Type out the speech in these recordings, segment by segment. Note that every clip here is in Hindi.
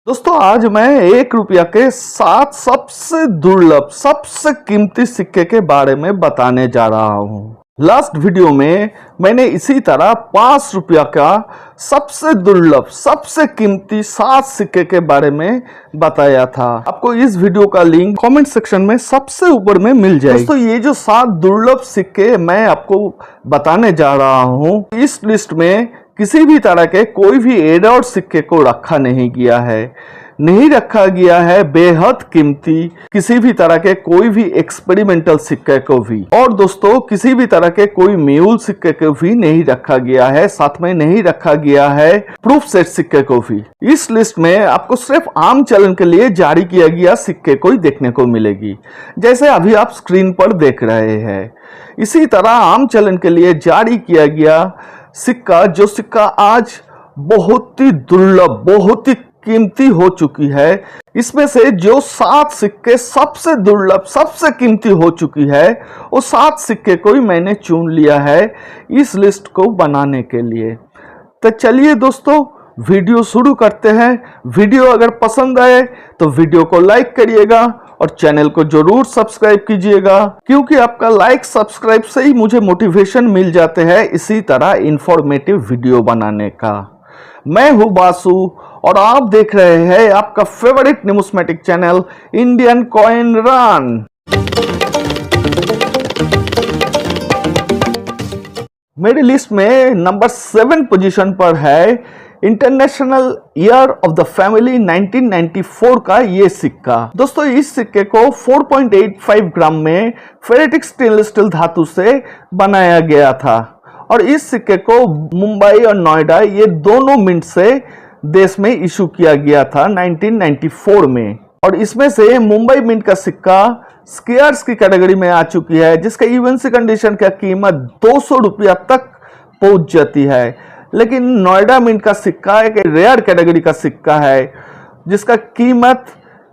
दोस्तों आज मैं 1 रुपया के 7 सबसे दुर्लभ सबसे कीमती सिक्के के बारे में बताने जा रहा हूँ। लास्ट वीडियो में मैंने इसी तरह 5 रुपया का सबसे दुर्लभ सबसे कीमती 7 सिक्के के बारे में बताया था। आपको इस वीडियो का लिंक कमेंट सेक्शन में सबसे ऊपर में मिल जाएगी। दोस्तों ये जो 7 दुर्लभ सिक्के मैं आपको बताने जा रहा हूँ, इस लिस्ट में किसी भी तरह के कोई भी एडल्ट सिक्के को रखा नहीं गया है, बेहद कीमती किसी भी तरह के कोई भी एक्सपेरिमेंटल सिक्के को भी, और दोस्तों किसी भी तरह के कोई म्यूल सिक्के को भी नहीं रखा गया है, साथ में नहीं रखा गया है प्रूफ सेट सिक्के को भी। इस लिस्ट में आपको सिर्फ आम चलन के लिए जारी किया गया सिक्के को ही देखने को मिलेगी, जैसे अभी आप स्क्रीन पर देख रहे हैं। इसी तरह आम चलन के लिए जारी किया गया सिक्का, जो सिक्का आज बहुत ही दुर्लभ बहुत ही कीमती हो चुकी है, इसमें से जो 7 सिक्के सबसे दुर्लभ सबसे कीमती हो चुकी है, वो 7 सिक्के को ही मैंने चुन लिया है इस लिस्ट को बनाने के लिए। तो चलिए दोस्तों वीडियो शुरू करते हैं। वीडियो अगर पसंद आए तो वीडियो को लाइक करिएगा और चैनल को जरूर सब्सक्राइब कीजिएगा, क्योंकि आपका लाइक सब्सक्राइब से ही मुझे मोटिवेशन मिल जाते हैं इसी तरह इंफॉर्मेटिव वीडियो बनाने का। मैं हूं बासु और आप देख रहे हैं आपका favourite pneumatic channel Indian coin run. मेरी लिस्ट में नंबर 7 पोजीशन पर है international year of the family 1994 का ये सिक्का। दोस्तों इस सिक्के को 4.85 ग्राम में फेरेटिक स्टेनलेस स्टील धातु से बनाया गया था, और इस सिक्के को मुंबई और नोएडा ये दोनों मिंट से देश में इशू किया गया था 1994 में। और इसमें से मुंबई मिंट का सिक्का स्केयर्स की कैटेगरी में आ चुकी है, जिसका इवेंसी कंडीशन का कीमत 200 रुपया तक पहुंच जाती है। लेकिन नोएडा मिंट का सिक्का एक रेयर कैटेगरी का सिक्का है, जिसका कीमत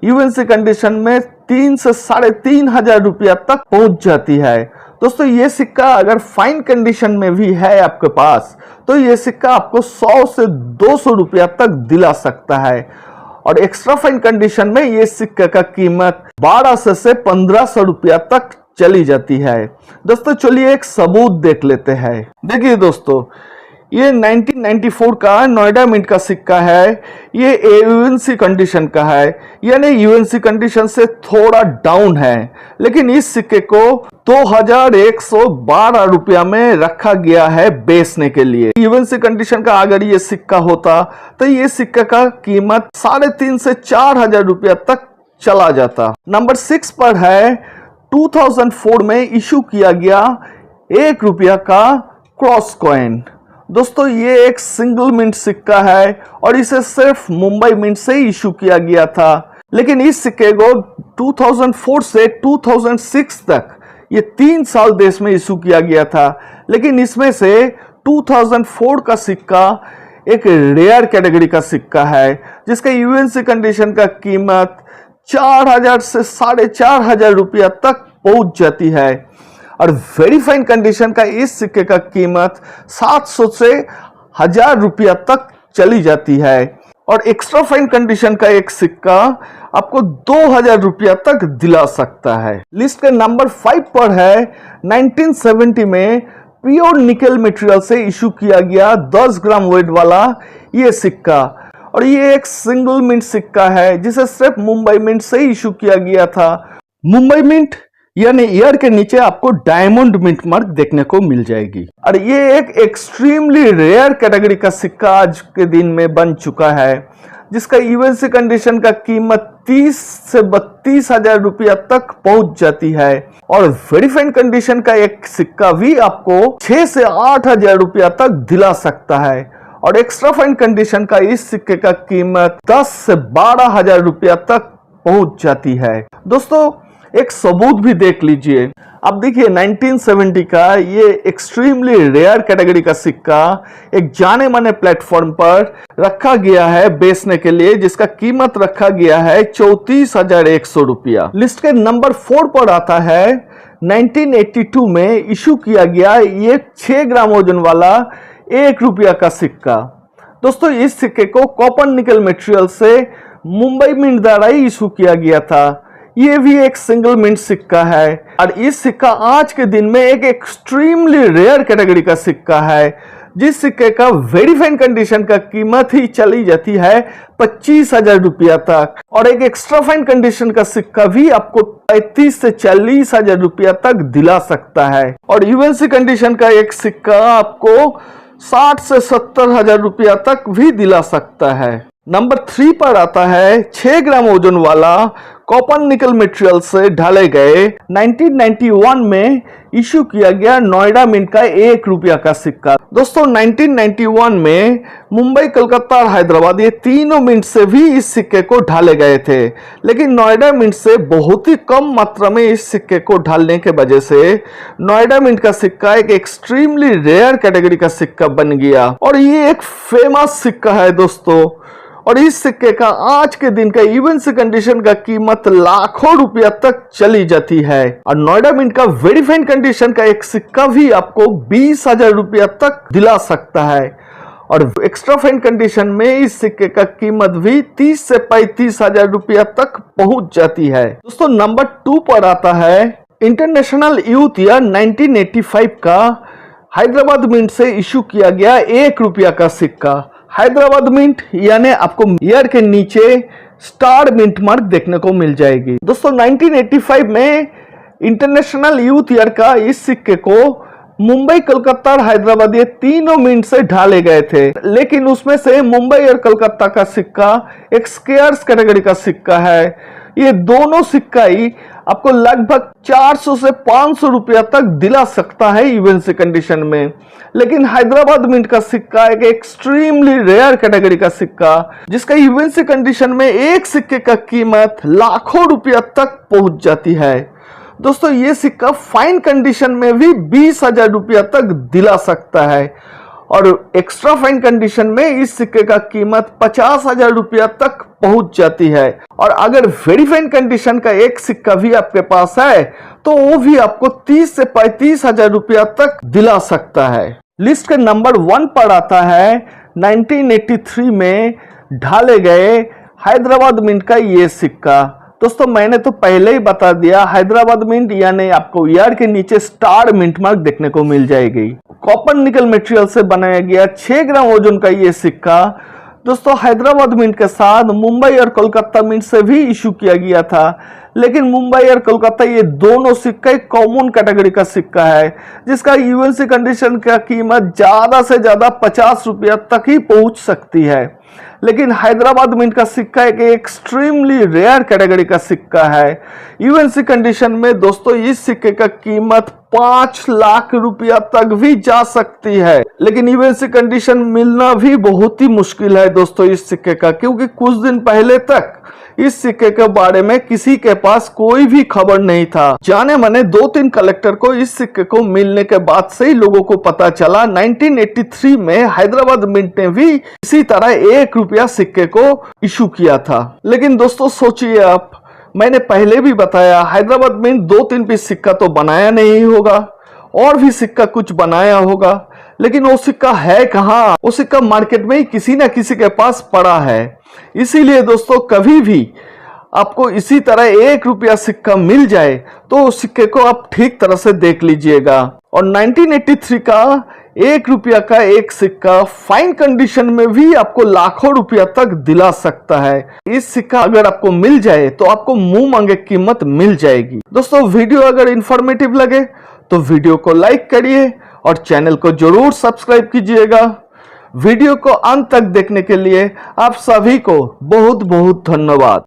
यूएनसी कंडीशन में 3 से 3,500 रुपया तक पहुंच जाती है। दोस्तों ये सिक्का अगर फाइन कंडीशन में भी है आपके पास, तो ये सिक्का आपको 100 से 200 रुपया तक दिला सकता है, और एक्स्ट्रा फाइन कंडीशन में ये सिक्के का कीमत 1200 से 1500 रुपया तक चली जाती है। दोस्तों चलिए एक सबूत देख लेते हैं। देखिए दोस्तों ये 1994 का नोएडा मिंट का सिक्का है, ये यूएनसी कंडीशन का है, यानी यूएनसी कंडीशन से थोड़ा डाउन है, लेकिन इस सिक्के को 2112 रुपया में रखा गया है बेचने के लिए। यूएनसी कंडीशन का अगर ये सिक्का होता तो ये सिक्का का कीमत 3,500 से 4,000 रुपया तक चला जाता। नंबर 6 पर है 2004 में इशू किया गया 1 रुपया का क्रॉस कॉइन। दोस्तों ये एक सिंगल मिंट सिक्का है और इसे सिर्फ मुंबई मिंट से इशू किया गया था, लेकिन इस सिक्के को 2004 से 2006 तक ये 3 साल देश में इशू किया गया था। लेकिन इसमें से 2004 का सिक्का एक रेयर कैटेगरी का सिक्का है, जिसका यूएनसी कंडीशन का कीमत 4,000 से 4,500 रुपया तक पहुंच जाती है, और वेरी फाइन कंडीशन का इस सिक्के का कीमत 700 से 1,000 रुपया तक चली जाती है, और एक्स्ट्रा फाइन कंडीशन का एक सिक्का आपको 2,000 रुपया तक दिला सकता है। लिस्ट के नंबर 5 पर है 1970 में प्योर निकल मटेरियल से इशू किया गया 10 ग्राम वेट वाला ये सिक्का, और ये एक सिंगल मिंट सिक्का है, जिसे सिर्फ मुंबई मिंट से इशू किया गया था। मुंबई मिंट यानी ईयर के नीचे आपको डायमंड मिंट मार्क देखने को मिल जाएगी, और ये एक एक्सट्रीमली रेयर कैटेगरी का सिक्का आज के दिन में बन चुका है, जिसका यूएनसी कंडीशन का कीमत 30 से 32,000 रुपया तक पहुंच जाती है, और वेरीफाइन कंडीशन का एक सिक्का भी आपको 6 से 8,000 रुपया तक दिला सकता है, और एक्स्ट्रा फाइन कंडीशन का इस सिक्के का कीमत 10 से 12,000 रुपया तक पहुंच जाती है। दोस्तों एक सबूत भी देख लीजिए। अब देखिए 1970 का ये एक्सट्रीमली रेयर कैटेगरी का सिक्का एक जाने माने प्लेटफॉर्म पर रखा गया है बेचने के लिए, जिसका कीमत रखा गया है 34,100 रुपया। लिस्ट के नंबर 4 पर आता है 1982 में इशू किया गया ये 6 ग्राम वजन वाला 1 रुपया का सिक्का। दोस्तों इस सिक्के को कॉपर निकल मटेरियल से मुंबई मिंट द्वारा इशू किया गया था। ये भी एक सिंगल मिंट सिक्का है और इस सिक्का आज के दिन में एक एक्सट्रीमली रेयर कैटेगरी का सिक्का है, जिस सिक्के का वेरीफाइड कंडीशन का कीमत ही चली जाती है 25,000 रुपया तक, और एक एक्स्ट्रा फाइन कंडीशन का सिक्का भी आपको 35 से 40,000 रुपया तक दिला सकता है, और यूएनसी कंडीशन का एक सिक्का आपको 60 से 70,000 रुपया तक भी दिला सकता है। नंबर 3 पर आता है 6 ग्राम वजन वाला कॉपर निकल मटेरियल से ढाले गए 1991 में इशू किया गया नोएडा मिंट का 1 रुपया का सिक्का। दोस्तों 1991 में मुंबई, कलकत्ता और हैदराबाद ये तीनों मिंट से भी इस सिक्के को ढाले गए थे, लेकिन नोएडा मिंट से बहुत ही कम मात्रा में इस सिक्के को ढालने के वजह से नोएडा मिंट का सिक्का एक एक्सट्रीमली रेयर कैटेगरी का सिक्का बन गया, और ये एक फेमस सिक्का है दोस्तों। और इस सिक्के का आज के दिन का यूएनसी कंडीशन का कीमत लाखों रुपया तक चली जाती है, और नोएडा मिंट का वेरीफाइड कंडीशन का एक सिक्का भी आपको 20,000 रुपया तक दिला सकता है, और एक्स्ट्रा फाइन कंडीशन में इस सिक्के का कीमत भी 30 से 35,000 रुपया तक पहुंच जाती है। दोस्तों नंबर 2 पर आता है इंटरनेशनल यूथ ईयर 1985 का हैदराबाद मिंट से इशू किया गया 1 रुपया का सिक्का। हैदराबाद मिंट यानी आपको ईयर के नीचे स्टार मिंट मार्क देखने को मिल जाएगी। दोस्तों 1985 में इंटरनेशनल यूथ ईयर का इस सिक्के को मुंबई, कलकत्ता और हैदराबाद ये तीनों मिंट से ढाले गए थे, लेकिन उसमें से मुंबई और कलकत्ता का सिक्का एक स्केयर्स कैटेगरी का सिक्का है। ये दोनों सिक्का ही आपको लगभग 400 से 500 रुपया तक दिला सकता है यूएनसी कंडीशन में, लेकिन हैदराबाद मिंट का सिक्का एक एक्सट्रीमली रेयर कैटेगरी का सिक्का, जिसका यूएनसी कंडीशन में एक सिक्के का कीमत लाखों रुपया तक पहुंच जाती है। दोस्तों ये सिक्का फाइन कंडीशन में भी 20,000 रुपया तक दिला सकता है, और एक्स्ट्रा फाइन कंडीशन में इस सिक्के का कीमत 50,000 रुपया तक पहुंच जाती है, और अगर वेरीफाइड कंडीशन का एक सिक्का भी आपके पास है तो वो भी आपको 30 से 35,000 रुपया तक दिला सकता है। लिस्ट के नंबर 1 पर आता है 1983 में ढाले गए हैदराबाद मिंट का ये सिक्का। दोस्तों मैंने तो पहले ही बता दिया, हैदराबाद मिंट यानी आपको ईयर के नीचे स्टार मिंट मार्क देखने को मिल जाएगी। कॉपर निकल मटेरियल से बनाया गया 6 ग्राम वजन का ये सिक्का दोस्तों हैदराबाद मिंट के साथ मुंबई और कोलकाता मिंट से भी इशू किया गया था, लेकिन मुंबई और कोलकाता ये दोनों सिक्का एक कॉमन कैटेगरी का सिक्का है, जिसका यूएनसी कंडीशन का कीमत ज्यादा से ज्यादा 50 रुपया तक ही पहुंच सकती है। लेकिन हैदराबाद मिंट का सिक्का एक एक्सट्रीमली रेयर कैटेगरी का सिक्का है। यूएनसी कंडीशन में दोस्तों इस सिक्के का कीमत 5 लाख रुपया तक भी जा सकती है, लेकिन यूएनसी कंडीशन मिलना भी बहुत ही मुश्किल है दोस्तों इस सिक्के का, क्योंकि कुछ दिन पहले तक इस सिक्के के बारे में किसी के पास कोई भी खबर नहीं था। जाने माने 2-3 कलेक्टर को इस सिक्के को मिलने के बाद से ही लोगों को पता चला। 1983 में हैदराबाद मिंट ने भी इसी तरह 1 रुपया सिक्के को इशू किया था। लेकिन दोस्तों सोचिए आप, मैंने पहले भी बताया हैदराबाद मिंट 2-3 पीस सिक्का तो बनाया नहीं होगा, और भी सिक्का कुछ बनाया होगा, लेकिन वो सिक्का है कहाँ? वो सिक्का मार्केट में ही किसी ना किसी के पास पड़ा है। इसीलिए दोस्तों कभी भी आपको इसी तरह 1 रुपया सिक्का मिल जाए तो उस सिक्के को आप ठीक तरह से देख लीजिएगा। और 1983 का 1 रुपया का एक सिक्का फाइन कंडीशन में भी आपको लाखों रुपया तक दिला सकता है। इस सिक्का अगर आपको मिल जाए तो आपको मुंह मांगे कीमत मिल जाएगी। दोस्तों वीडियो अगर इंफॉर्मेटिव लगे तो वीडियो को लाइक करिए और चैनल को जरूर सब्सक्राइब कीजिएगा। वीडियो को अंत तक देखने के लिए आप सभी को बहुत बहुत धन्यवाद।